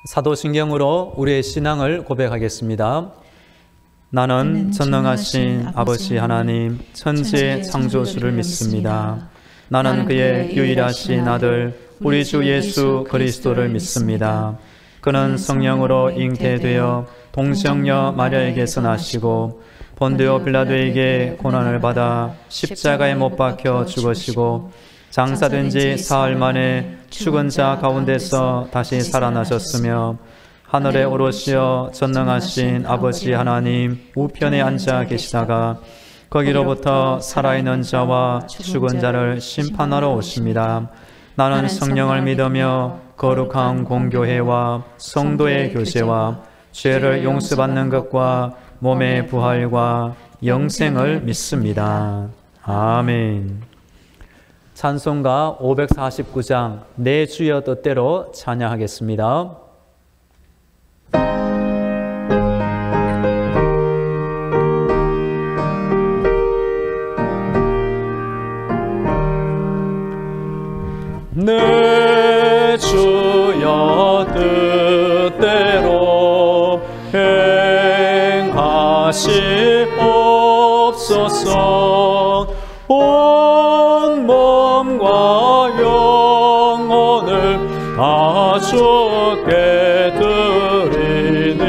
사도신경으로 우리의 신앙을 고백하겠습니다. 나는 전능하신 아버지 하나님 천지의 창조주를 믿습니다. 나는 그의 유일하신 아들 우리 주 예수 그리스도를 믿습니다. 그는 성령으로 잉태되어 동정녀 마리아에게서 나시고 본디오 빌라도에게 고난을 받아 십자가에 못 박혀 죽으시고 장사된 지 사흘 만에 죽은 자 가운데서 다시 살아나셨으며 하늘에 오르시어 전능하신 아버지 하나님 우편에 앉아 계시다가 거기로부터 살아있는 자와 죽은 자를 심판하러 오십니다. 나는 성령을 믿으며 거룩한 공교회와 성도의 교제와 죄를 용서받는 것과 몸의 부활과 영생을 믿습니다. 아멘. 찬송가 549장 내 주여 뜻대로 찬양하겠습니다. 내 주여 뜻대로 행하시옵소서. 온 몸과 영혼을 다 주께 드리니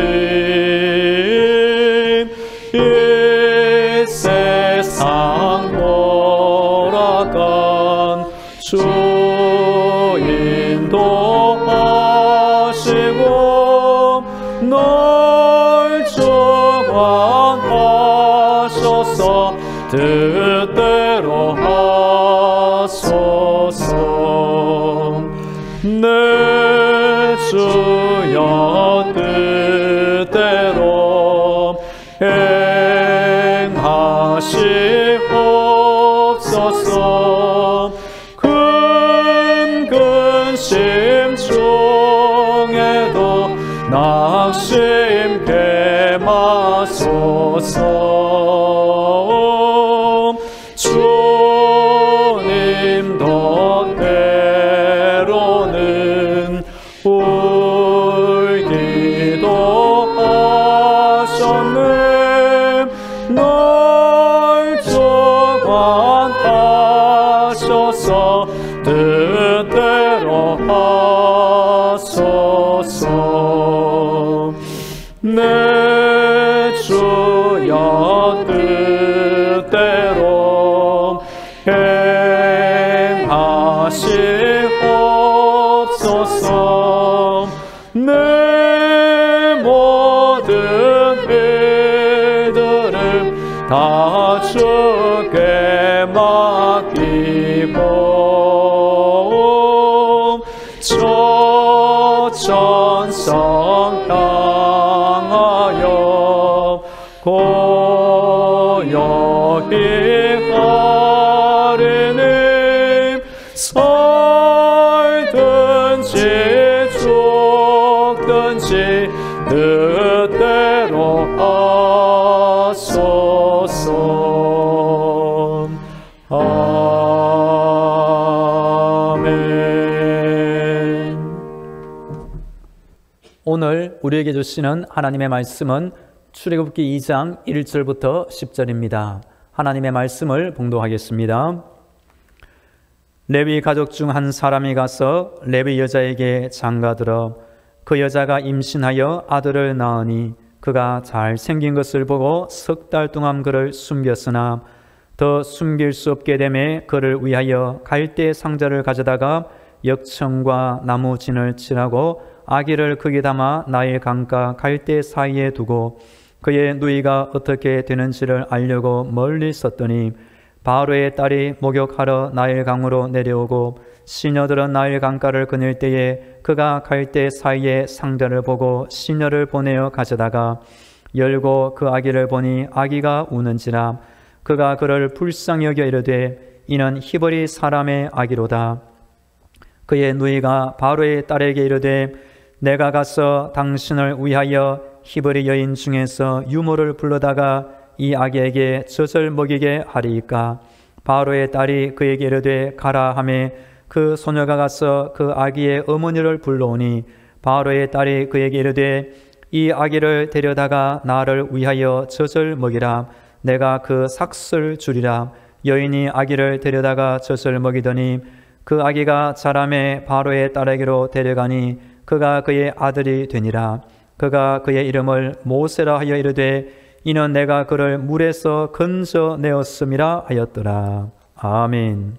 이 세상 몰아간 주 인도하시고 널 주관하셔서 뜻대로 하소서. 내 주여 뜻대로 행하시옵소서. 큰 근심 중에도 낙심케 마소서. 주님도 때로는 울기도 하셨네. 널 주관하셔서 뜻대로 하소서. 내 주여 뜻대로 행하시옵소서. 내 모든 일들을 다 주께 맡기고 저 천성 향하여 고요히 가리니 살든지 죽든지 뜻대로 하소서. 아멘. 오늘 우리에게 주시는 하나님의 말씀은 출애굽기 2장 1절부터 10절입니다. 하나님의 말씀을 봉독하겠습니다. 레위 가족 중 한 사람이 가서 레위 여자에게 장가들어 그 여자가 임신하여 아들을 낳으니 그가 잘생긴 것을 보고 석 달 동안 그를 숨겼으나 더 숨길 수 없게 되매 그를 위하여 갈대 상자를 가져다가 역청과 나무 진을 칠하고 아기를 거기 담아 나일 강가 갈대 사이에 두고 그의 누이가 어떻게 되는지를 알려고 멀리 섰더니 바로의 딸이 목욕하러 나일 강으로 내려오고 시녀들은 나일 강가를 거닐 때에 그가 갈대 사이에 상자를 보고 시녀를 보내어 가져다가 열고 그 아기를 보니 아기가 우는지라 그가 그를 불쌍히 여겨 이르되 이는 히브리 사람의 아기로다. 그의 누이가 바로의 딸에게 이르되 내가 가서 당신을 위하여 히브리 여인 중에서 유모를 불러다가 이 아기에게 젖을 먹이게 하리이까. 바로의 딸이 그에게 이르되 가라 하매 그 소녀가 가서 그 아기의 어머니를 불러오니 바로의 딸이 그에게 이르되 이 아기를 데려다가 나를 위하여 젖을 먹이라. 내가 그 삭슬 주리라. 여인이 아기를 데려다가 젖을 먹이더니 그 아기가 자라매 바로의 딸에게로 데려가니 그가 그의 아들이 되니라. 그가 그의 이름을 모세라 하여 이르되 이는 내가 그를 물에서 건져내었음이라 하였더라. 아멘.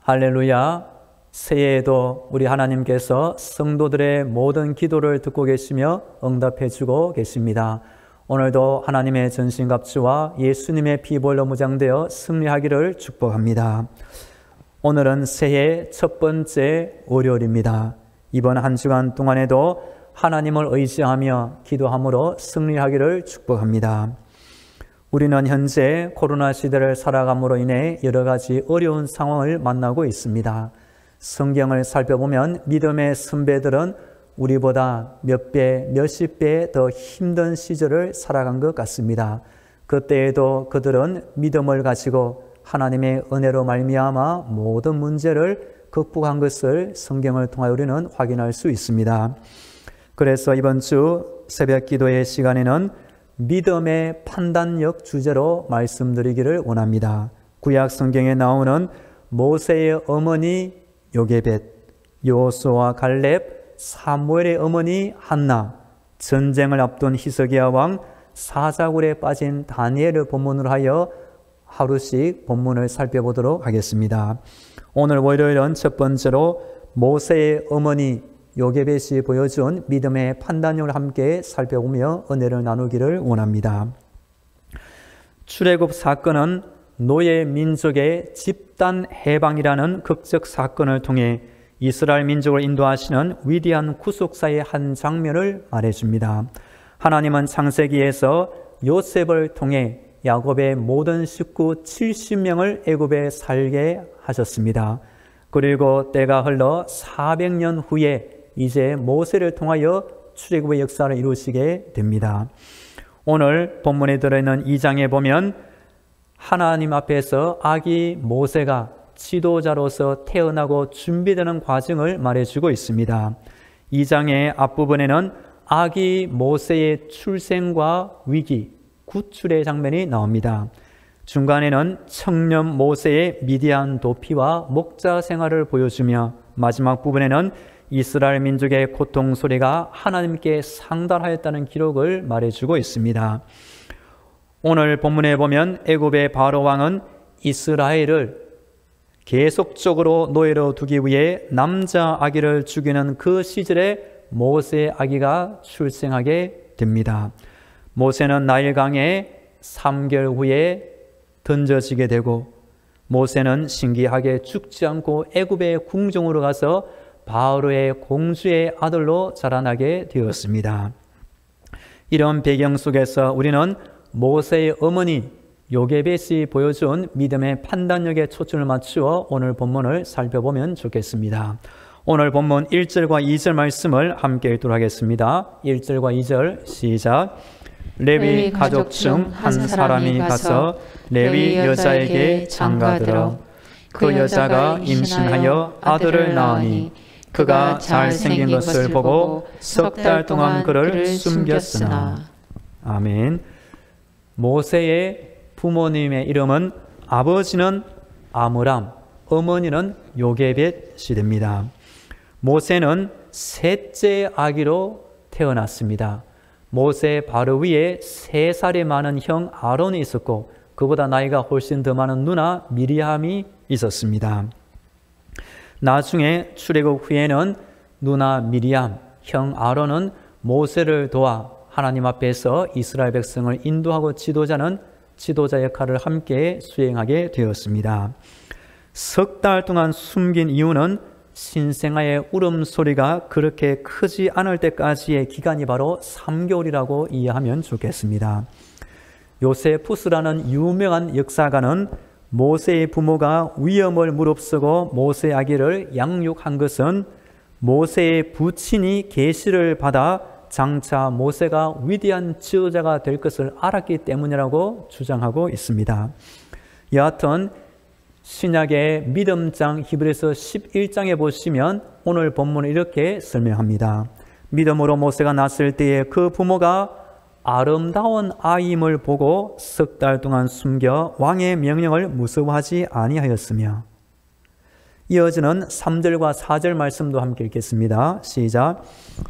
할렐루야. 새해에도 우리 하나님께서 성도들의 모든 기도를 듣고 계시며 응답해 주고 계십니다. 오늘도 하나님의 전신갑주와 예수님의 피보혈로 무장되어 승리하기를 축복합니다. 오늘은 새해 첫 번째 월요일입니다. 이번 한 주간 동안에도 하나님을 의지하며 기도함으로 승리하기를 축복합니다. 우리는 현재 코로나 시대를 살아감으로 인해 여러 가지 어려운 상황을 만나고 있습니다. 성경을 살펴보면 믿음의 선배들은 우리보다 몇 배, 몇십 배 더 힘든 시절을 살아간 것 같습니다. 그때에도 그들은 믿음을 가지고 하나님의 은혜로 말미암아 모든 문제를 극복한 것을 성경을 통하여 우리는 확인할 수 있습니다. 그래서 이번 주 새벽 기도의 시간에는 믿음의 판단력 주제로 말씀드리기를 원합니다. 구약 성경에 나오는 모세의 어머니 요게벳, 여호수아와 갈렙, 사무엘의 어머니 한나, 전쟁을 앞둔 히스기야 왕, 사자굴에 빠진 다니엘을 본문으로 하여 하루씩 본문을 살펴보도록 하겠습니다. 오늘 월요일은 첫 번째로 모세의 어머니 요게벳이 보여준 믿음의 판단력을 함께 살펴보며 은혜를 나누기를 원합니다. 출애굽 사건은 노예 민족의 집단 해방이라는 극적 사건을 통해 이스라엘 민족을 인도하시는 위대한 구속사의 한 장면을 말해줍니다. 하나님은 창세기에서 요셉을 통해 야곱의 모든 식구 70명을 애굽에 살게 하셨습니다. 그리고 때가 흘러 400년 후에 이제 모세를 통하여 출애굽의 역사를 이루시게 됩니다. 오늘 본문에 들어있는 2장에 보면 하나님 앞에서 아기 모세가 지도자로서 태어나고 준비되는 과정을 말해주고 있습니다. 2장의 앞부분에는 아기 모세의 출생과 위기, 구출의 장면이 나옵니다. 중간에는 청년 모세의 미디안 도피와 목자 생활을 보여주며 마지막 부분에는 이스라엘 민족의 고통 소리가 하나님께 상달하였다는 기록을 말해주고 있습니다. 오늘 본문에 보면 애굽의 바로 왕은 이스라엘을 계속적으로 노예로 두기 위해 남자 아기를 죽이는 그 시절에 모세의 아기가 출생하게 됩니다. 모세는 나일강에 3개월 후에 던져지게 되고 모세는 신기하게 죽지 않고 애굽의 궁정으로 가서 바로의 공주의 아들로 자라나게 되었습니다. 이런 배경 속에서 우리는 모세의 어머니 요게벳이 보여준 믿음의 판단력에 초점을 맞추어 오늘 본문을 살펴보면 좋겠습니다. 오늘 본문 1절과 2절 말씀을 함께 읽도록 하겠습니다. 1절과 2절 시작. 레위 가족 중 한 사람이 가서 레위 여자에게 장가들어 그 여자가 임신하여 아들을 낳으니 그가 잘생긴 것을 보고 석 달 동안 그를 숨겼으나. 아멘. 모세의 부모님의 이름은 아버지는 아므람, 어머니는 요게벳이 됩니다. 모세는 셋째 아기로 태어났습니다. 모세 바로 위에 3살이 많은 형 아론이 있었고 그보다 나이가 훨씬 더 많은 누나 미리암이 있었습니다. 나중에 출애굽 후에는 누나 미리암, 형 아론은 모세를 도와 하나님 앞에서 이스라엘 백성을 인도하고 지도자 역할을 함께 수행하게 되었습니다. 석 달 동안 숨긴 이유는 신생아의 울음소리가 그렇게 크지 않을 때까지의 기간이 바로 3개월이라고 이해하면 좋겠습니다. 요세푸스라는 유명한 역사가는 모세의 부모가 위험을 무릅쓰고 모세의 아기를 양육한 것은 모세의 부친이 계시를 받아 장차 모세가 위대한 지도자가 될 것을 알았기 때문이라고 주장하고 있습니다. 여하튼 신약의 믿음장 히브리서 11장에 보시면 오늘 본문을 이렇게 설명합니다. 믿음으로 모세가 낳았을 때에 그 부모가 아름다운 아이임을 보고 석 달 동안 숨겨 왕의 명령을 무서워하지 아니하였으며, 이어지는 3절과 4절 말씀도 함께 읽겠습니다. 시작.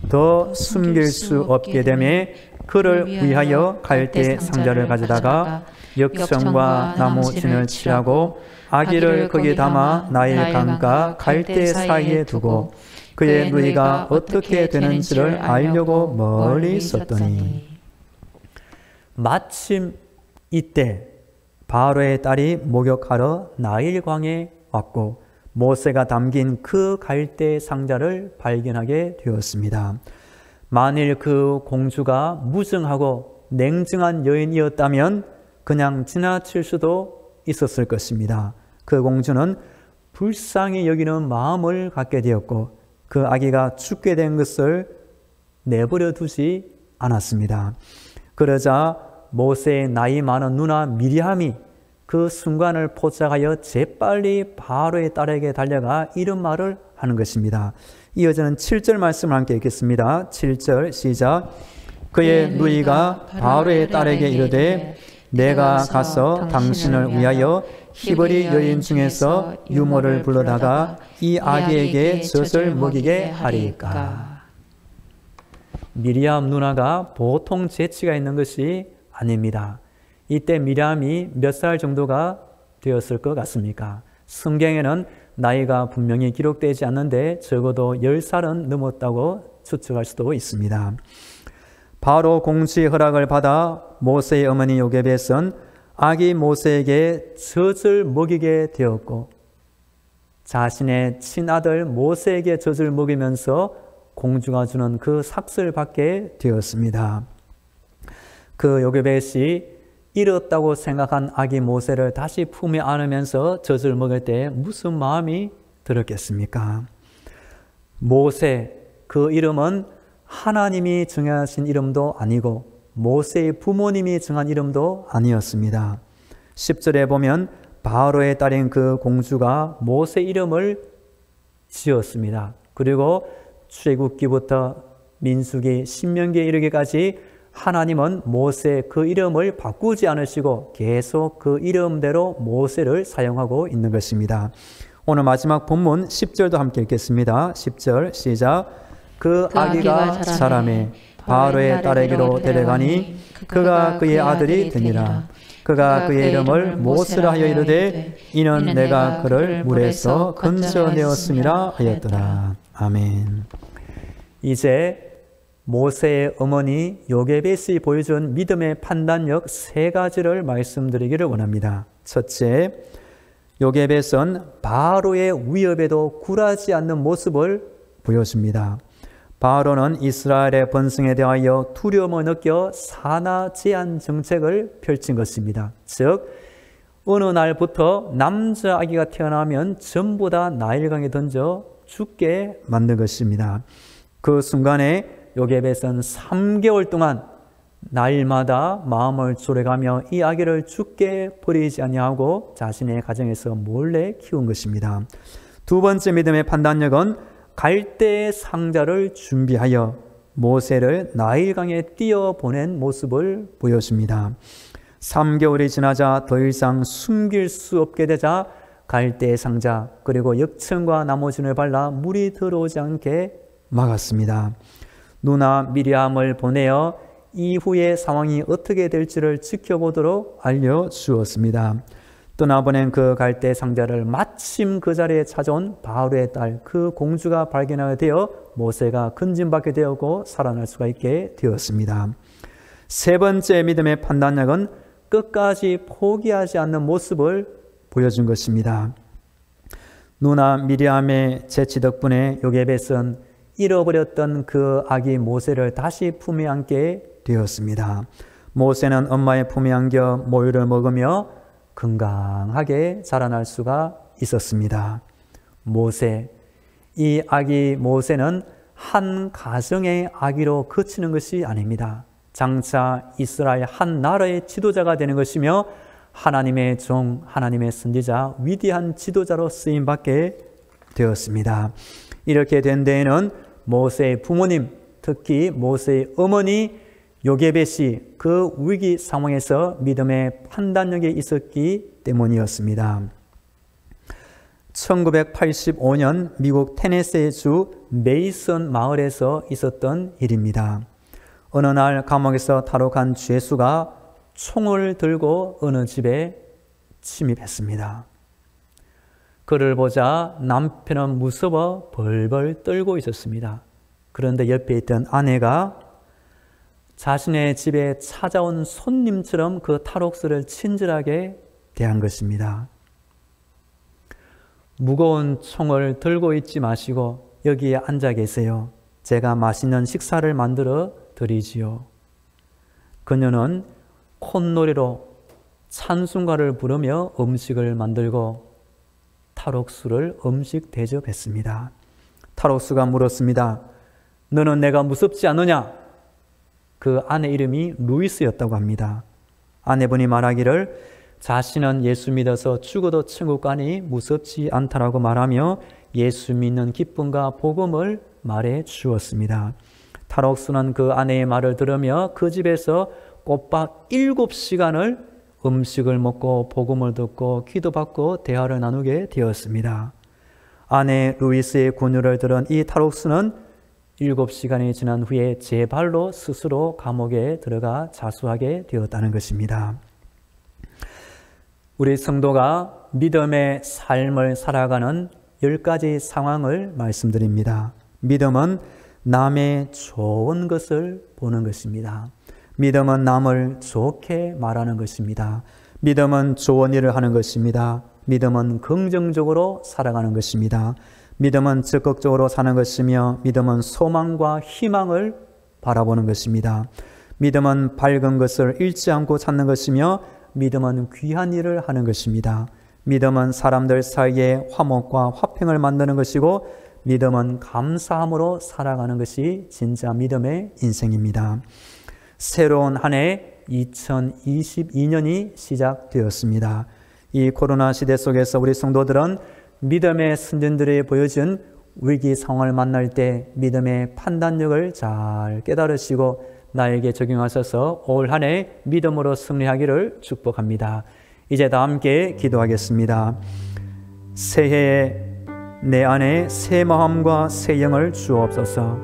더 숨길 수 없게 되매 그를 위하여 갈대 상자를 가져다가 역청과 나무 진을 칠하고 아기를 거기에 담아 나일 강과 갈대 사이에 두고 그의 누이가 어떻게 되는지를 알려고 멀리 있었더니, 마침 이때 바로의 딸이 목욕하러 나일강에 왔고 모세가 담긴 그 갈대 상자를 발견하게 되었습니다. 만일 그 공주가 무증하고 냉정한 여인이었다면 그냥 지나칠 수도 있었을 것입니다. 그 공주는 불쌍히 여기는 마음을 갖게 되었고 그 아기가 죽게 된 것을 내버려 두지 않았습니다. 그러자 모세의 나이 많은 누나 미리암이 그 순간을 포착하여 재빨리 바로의 딸에게 달려가 이런 말을 하는 것입니다. 이어지는 7절 말씀을 함께 읽겠습니다. 7절 시작. 그의 누이가 바로의 딸에게 이르되 내가 가서 당신을 위하여 히브리 여인 중에서 유모를 불러다가 이 아기에게 젖을 먹이게 하리까. 미리암 누나가 보통 재치가 있는 것이 아닙니다. 이때 미리암이 몇 살 정도가 되었을 것 같습니까? 성경에는 나이가 분명히 기록되지 않는데 적어도 10살은 넘었다고 추측할 수도 있습니다. 바로 공주의 허락을 받아 모세의 어머니 요게벳은 아기 모세에게 젖을 먹이게 되었고 자신의 친아들 모세에게 젖을 먹이면서 공주가 주는 그 삭슬을 받게 되었습니다. 그 요게벳이 잃었다고 생각한 아기 모세를 다시 품에 안으면서 젖을 먹을 때 무슨 마음이 들었겠습니까? 모세, 그 이름은 하나님이 정하신 이름도 아니고 모세의 부모님이 정한 이름도 아니었습니다. 10절에 보면 바로의 딸인 그 공주가 모세 이름을 지었습니다. 그리고 출애굽기부터 민수기, 신명기에 이르기까지 하나님은 모세 그 이름을 바꾸지 않으시고 계속 그 이름대로 모세를 사용하고 있는 것입니다. 오늘 마지막 본문 10절도 함께 읽겠습니다. 10절 시작. 그 아기가 자라매 바로의 딸에게로 데려가니 그가 그의 아들이 되니라. 그가 그의 이름을 모세라 하여 이르되 이는 내가 그를 물에서 건져내었음이라 하였더라. 아멘. 이제 모세의 어머니 요게벳이 보여준 믿음의 판단력 3가지를 말씀드리기를 원합니다. 첫째, 요게벳은 바로의 위협에도 굴하지 않는 모습을 보여줍니다. 바로는 이스라엘의 번성에 대하여 두려움을 느껴 산하 제한 정책을 펼친 것입니다. 즉 어느 날부터 남자 아기가 태어나면 전부 다 나일강에 던져 죽게 만든 것입니다. 그 순간에 요게벳은 3개월 동안 날마다 마음을 졸여가며 이 아기를 죽게 버리지 아니하고 자신의 가정에서 몰래 키운 것입니다. 두 번째 믿음의 판단력은 갈대의 상자를 준비하여 모세를 나일강에 띄어보낸 모습을 보여줍니다. 3개월이 지나자 더 이상 숨길 수 없게 되자 갈대의 상자 그리고 역청과 나무진을 발라 물이 들어오지 않게 막았습니다. 누나 미리암을 보내어 이후의 상황이 어떻게 될지를 지켜보도록 알려주었습니다. 떠나보낸 그 갈대 상자를 마침 그 자리에 찾아온 바로의 딸 그 공주가 발견하게 되어 모세가 건진받게 되었고 살아날 수가 있게 되었습니다. 세 번째 믿음의 판단력은 끝까지 포기하지 않는 모습을 보여준 것입니다. 누나 미리암의 재치 덕분에 요게벳은 잃어버렸던 그 아기 모세를 다시 품에 안게 되었습니다. 모세는 엄마의 품에 안겨 모유를 먹으며 건강하게 자라날 수가 있었습니다. 모세, 이 아기 모세는 한 가정의 아기로 그치는 것이 아닙니다. 장차 이스라엘 한 나라의 지도자가 되는 것이며 하나님의 종, 하나님의 선지자, 위대한 지도자로 쓰임받게 되었습니다. 이렇게 된 데에는 모세의 부모님, 특히 모세의 어머니 요게벳이 그 위기 상황에서 믿음의 판단력이 있었기 때문이었습니다. 1985년 미국 테네시주 메이슨 마을에서 있었던 일입니다. 어느 날 감옥에서 탈옥한 죄수가 총을 들고 어느 집에 침입했습니다. 그를 보자 남편은 무서워 벌벌 떨고 있었습니다. 그런데 옆에 있던 아내가 자신의 집에 찾아온 손님처럼 그 탈옥수를 친절하게 대한 것입니다. 무거운 총을 들고 있지 마시고 여기에 앉아 계세요. 제가 맛있는 식사를 만들어 드리지요. 그녀는 콧노래로 찬송가를 부르며 음식을 만들고 탈옥수를 음식 대접했습니다. 탈옥수가 물었습니다. 너는 내가 무섭지 않느냐? 그 아내 이름이 루이스였다고 합니다. 아내분이 말하기를 자신은 예수 믿어서 죽어도 천국 가니 무섭지 않다라고 말하며 예수 믿는 기쁨과 복음을 말해 주었습니다. 탈옥수는 그 아내의 말을 들으며 그 집에서 꼬박 7시간을 음식을 먹고 복음을 듣고 기도받고 대화를 나누게 되었습니다. 아내 루이스의 권유를 들은 이 탈옥수는 7시간이 지난 후에 제 발로 스스로 감옥에 들어가 자수하게 되었다는 것입니다. 우리 성도가 믿음의 삶을 살아가는 10가지 상황을 말씀드립니다. 믿음은 남의 좋은 것을 보는 것입니다. 믿음은 남을 좋게 말하는 것입니다. 믿음은 좋은 일을 하는 것입니다. 믿음은 긍정적으로 살아가는 것입니다. 믿음은 적극적으로 사는 것이며 믿음은 소망과 희망을 바라보는 것입니다. 믿음은 밝은 것을 잃지 않고 찾는 것이며 믿음은 귀한 일을 하는 것입니다. 믿음은 사람들 사이에 화목과 화평을 만드는 것이고 믿음은 감사함으로 살아가는 것이 진짜 믿음의 인생입니다. 새로운 한 해 2022년이 시작되었습니다. 이 코로나 시대 속에서 우리 성도들은 믿음의 선진들이 보여준 위기 상황을 만날 때 믿음의 판단력을 잘 깨달으시고 나에게 적용하셔서 올 한 해 믿음으로 승리하기를 축복합니다. 이제 다 함께 기도하겠습니다. 새해에 내 안에 새 마음과 새 영을 주옵소서.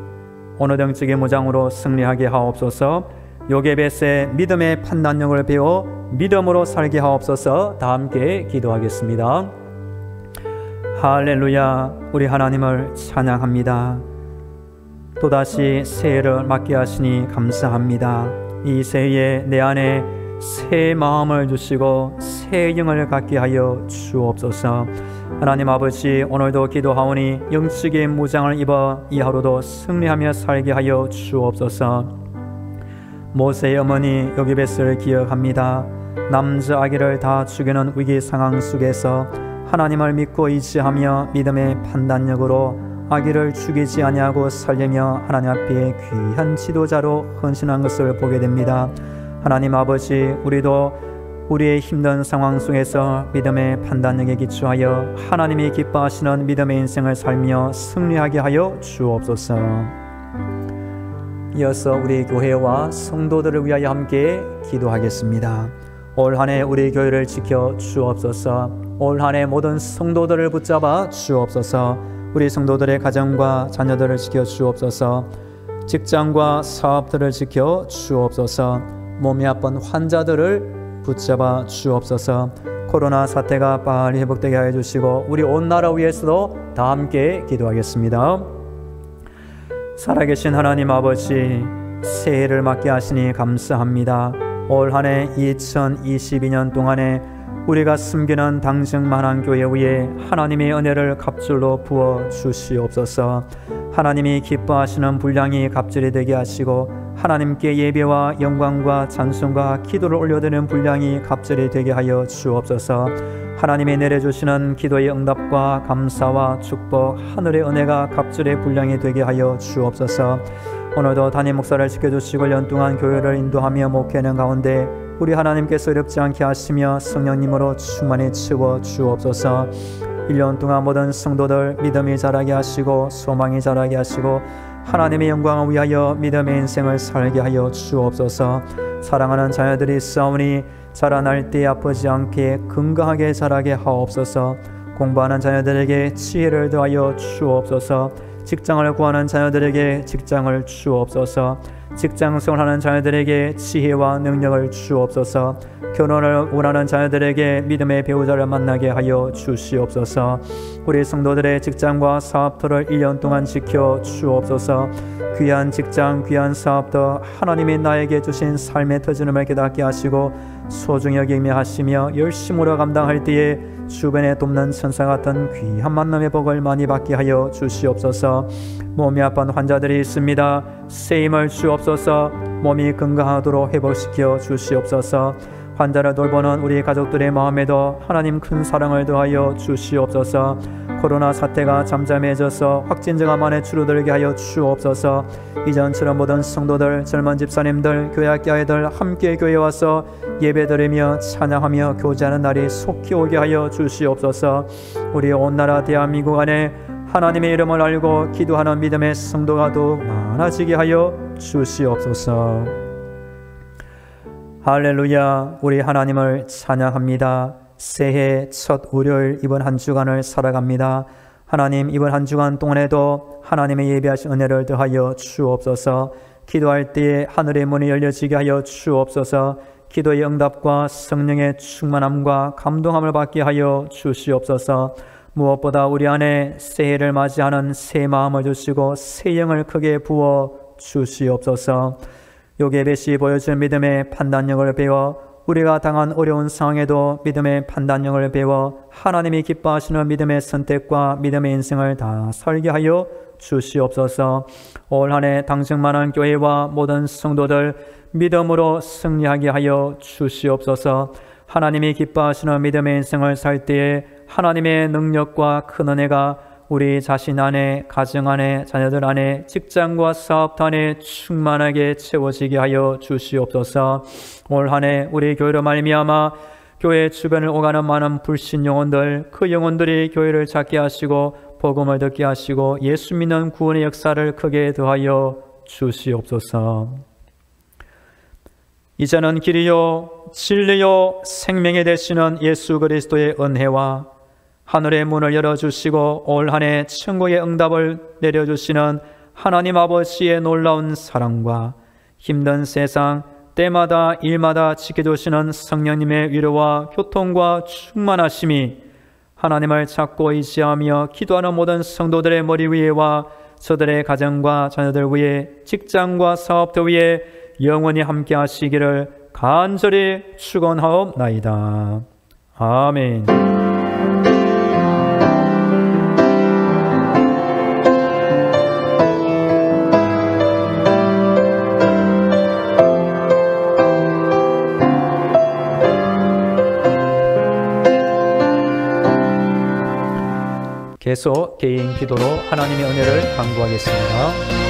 어느 정직의 무장으로 승리하게 하옵소서. 요게벳의 믿음의 판단력을 배워 믿음으로 살게 하옵소서. 다 함께 기도하겠습니다. 할렐루야. 우리 하나님을 찬양합니다. 또다시 새해를 맞게 하시니 감사합니다. 이 새해에 내 안에 새 마음을 주시고 새 영을 갖게 하여 주옵소서. 하나님 아버지, 오늘도 기도하오니 영적인 무장을 입어 이 하루도 승리하며 살게 하여 주옵소서. 모세의 어머니 요게벳을 기억합니다. 남자 아기를 다 죽이는 위기 상황 속에서 하나님을 믿고 의지하며 믿음의 판단력으로 아기를 죽이지 아니하고 살리며 하나님 앞에 귀한 지도자로 헌신한 것을 보게 됩니다. 하나님 아버지, 우리도 우리의 힘든 상황 속에서 믿음의 판단력에 기초하여 하나님이 기뻐하시는 믿음의 인생을 살며 승리하게 하여 주옵소서. 이어서 우리 교회와 성도들을 위하여 함께 기도하겠습니다. 올 한 해 우리 교회를 지켜 주옵소서. 올 한 해 모든 성도들을 붙잡아 주옵소서. 우리 성도들의 가정과 자녀들을 지켜 주옵소서. 직장과 사업들을 지켜 주옵소서. 몸이 아픈 환자들을 붙잡아 주옵소서. 코로나 사태가 빨리 회복되게 하여 주시고 우리 온 나라 위해서도 다 함께 기도하겠습니다. 살아계신 하나님 아버지, 새해를 맞게 하시니 감사합니다. 올 한 해 2022년 동안에 우리가 숨기는 당정만한 교회 위에 하나님의 은혜를 갑절로 부어 주시옵소서. 하나님이 기뻐하시는 분량이 갑절이 되게 하시고 하나님께 예배와 영광과 찬송과 기도를 올려드리는 분량이 갑절이 되게 하여 주옵소서. 하나님이 내려주시는 기도의 응답과 감사와 축복, 하늘의 은혜가 갑절의 분량이 되게 하여 주옵소서. 오늘도 담임 목사를 지켜주시고 1년 동안 교회를 인도하며 목회하는 가운데 우리 하나님께서 어렵지 않게 하시며 성령님으로 충만히 채워 주옵소서. 1년 동안 모든 성도들 믿음이 자라게 하시고 소망이 자라게 하시고 하나님의 영광을 위하여 믿음의 인생을 살게 하여 주옵소서. 사랑하는 자녀들이 있사오니 자라날 때 아프지 않게 건강하게 자라게 하옵소서. 공부하는 자녀들에게 지혜를 더하여 주옵소서. 직장을 구하는 자녀들에게 직장을 주옵소서. 직장 생활하는 자녀들에게 지혜와 능력을 주옵소서. 결혼을 원하는 자녀들에게 믿음의 배우자를 만나게 하여 주시옵소서. 우리 성도들의 직장과 사업터를 1년 동안 지켜 주옵소서. 귀한 직장, 귀한 사업터, 하나님이 나에게 주신 삶의 터전임을 깨닫게 하시고 소중히 여기며 하시며 열심으로 감당할 때에 주변에 돕는 천사 같은 귀한 만남의 복을 많이 받게 하여 주시옵소서. 몸이 아픈 환자들이 있습니다. 쓰임을 주옵소서. 몸이 건강하도록 회복시켜 주시옵소서. 환자를 돌보는 우리 가족들의 마음에도 하나님 큰 사랑을 더하여 주시옵소서. 코로나 사태가 잠잠해져서 확진자가 많이 줄어들게 하여 주옵소서. 이전처럼 모든 성도들, 젊은 집사님들, 교회학교 아이들 함께 교회에 와서 예배드리며 찬양하며 교제하는 날이 속히 오게 하여 주시옵소서. 우리 온 나라 대한민국 안에 하나님의 이름을 알고 기도하는 믿음의 성도가 더욱 많아지게 하여 주시옵소서. 할렐루야. 우리 하나님을 찬양합니다. 새해 첫 월요일 이번 한 주간을 살아갑니다. 하나님, 이번 한 주간 동안에도 하나님의 예비하신 은혜를 더하여 주옵소서. 기도할 때에 하늘의 문이 열려지게 하여 주옵소서. 기도의 응답과 성령의 충만함과 감동함을 받게 하여 주시옵소서. 무엇보다 우리 안에 새해를 맞이하는 새 마음을 주시고 새 영을 크게 부어 주시옵소서. 요게벳이 보여준 믿음의 판단력을 배워 우리가 당한 어려운 상황에도 믿음의 판단력을 배워 하나님이 기뻐하시는 믿음의 선택과 믿음의 인생을 다 살게 하여 주시옵소서. 올 한 해 당정만한 교회와 모든 성도들 믿음으로 승리하게 하여 주시옵소서. 하나님이 기뻐하시는 믿음의 인생을 살 때에 하나님의 능력과 큰 은혜가 우리 자신 안에, 가정 안에, 자녀들 안에, 직장과 사업터 안에 충만하게 채워지게 하여 주시옵소서. 올 한 해 우리 교회로 말미암아 교회 주변을 오가는 많은 불신 영혼들, 그 영혼들이 교회를 찾게 하시고 복음을 듣게 하시고 예수 믿는 구원의 역사를 크게 더하여 주시옵소서. 이제는 길이요 진리요 생명이 되시는 예수 그리스도의 은혜와 하늘의 문을 열어주시고 올 한 해 천국의 응답을 내려주시는 하나님 아버지의 놀라운 사랑과 힘든 세상 때마다 일마다 지켜주시는 성령님의 위로와 교통과 충만하심이 하나님을 찾고 의지하며 기도하는 모든 성도들의 머리 위에와 저들의 가정과 자녀들 위에 직장과 사업터 위에 영원히 함께 하시기를 간절히 축원하옵나이다. 아멘. 계속 개인 기도로 하나님의 은혜를 간구하겠습니다.